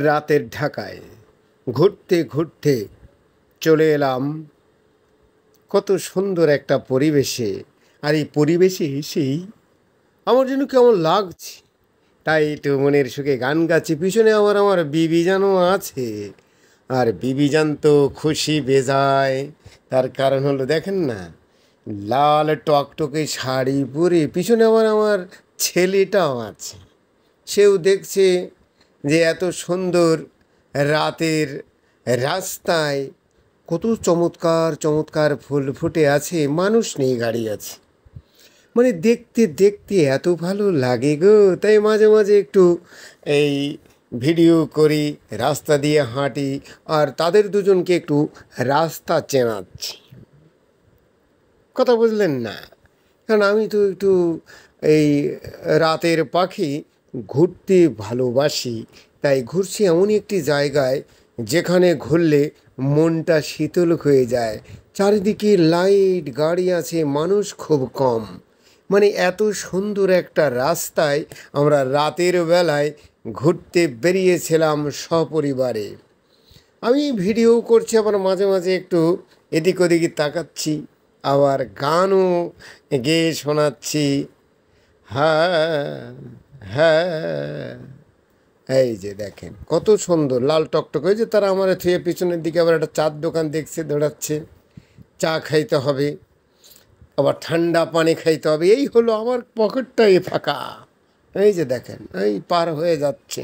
রাতের ঢাকায় ঘুরতে ঘুরতে চলে এলাম কত সুন্দর একটা পরিবেশে। আর এই পরিবেশে এসেই আমার যেন কেমন লাগছে, তাই একটু মনের সুখে গান গাচ্ছি। পিছনে আমার বিবি জানও আছে, আর বিবি জান তো খুশি বেজায়। তার কারণ হলো দেখেন না, লাল টকটকে শাড়ি পরে পিছনে আমার ছেলেটাও আছে। সেও দেখছে যে এত সুন্দর রাতের রাস্তায় কত চমৎকার চমৎকার ফুল ফুটে আছে, মানুষ নেই, গাড়ি আছে। মানে দেখতে দেখতে এত ভালো লাগে গো, তাই মাঝে মাঝে একটু এই ভিডিও করি, রাস্তা দিয়ে হাঁটি, আর তাদের দুজনকে একটু রাস্তা চেনাচ্ছি। কথা বুঝলেন না? কারণ আমি তো একটু এই রাতের পাখি, ঘুরতে ভালোবাসি। তাই ঘুরছি এমনই একটি জায়গায় যেখানে ঘুরলে মনটা শীতল হয়ে যায়। চারিদিকে লাইট, গাড়ি আছে, মানুষ খুব কম। মানে এত সুন্দর একটা রাস্তায় আমরা রাতের বেলায় ঘুরতে বেরিয়েছিলাম সপরিবারে। আমি ভিডিও করছি, আবার মাঝে মাঝে একটু এদিক ওদিকে তাকাচ্ছি, আবার গানও গেয়ে শোনাচ্ছি। হ্যাঁ, হ্যাঁ, এই যে দেখেন কত সুন্দর লাল টকটক হয়েছে। তারা আমার থুয়ে পিছনের দিকে আবার একটা চার দোকান দেখছে, দৌড়াচ্ছে, চা খাইতে হবে, আবার ঠান্ডা পানি খাইতে হবে। এই হলো আমার পকেটটাই ফাঁকা। এই যে দেখেন, এই পার হয়ে যাচ্ছে,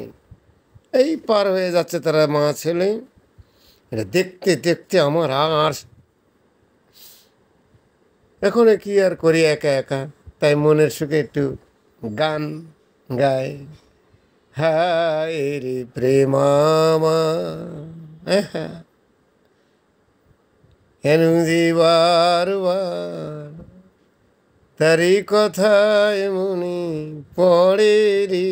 এই পার হয়ে যাচ্ছে তারা মা ছেলে। এটা দেখতে দেখতে আমার আর এখন কি আর করি একা একা, তাই মনের সুখে একটু গান গাই। হায় রে প্রেমামা, কেন যে বারবার তারি কথায় মনে পড়ে রে।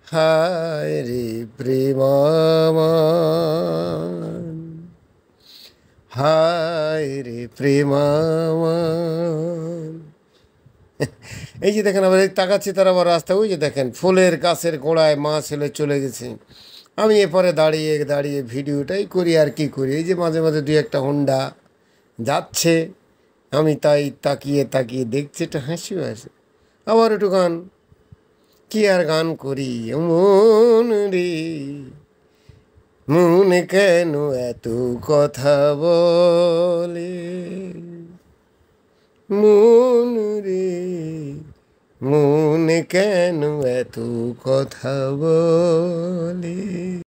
হায় রে প্রেমামা, হায় রে প্রেমামা। এই যে দেখেন, আবার তাকাচ্ছি, তারা আবার রাস্তা, ওই যে দেখেন ফুলের গাছের গোড়ায় মা ছেলে চলে গেছে। আমি এরপরে দাঁড়িয়ে দাঁড়িয়ে ভিডিওটাই করি, আর কি করি। এই যে মাঝে মাঝে দুই একটা হোন্ডা যাচ্ছে, আমি তাই তাকিয়ে তাকিয়ে দেখছি, একটু হাসিও আসে। আবার একটু গান, কি আর গান করি। মন রে মন কেন এত কথা বলে, মন রে মন কেন এত কথা বলে।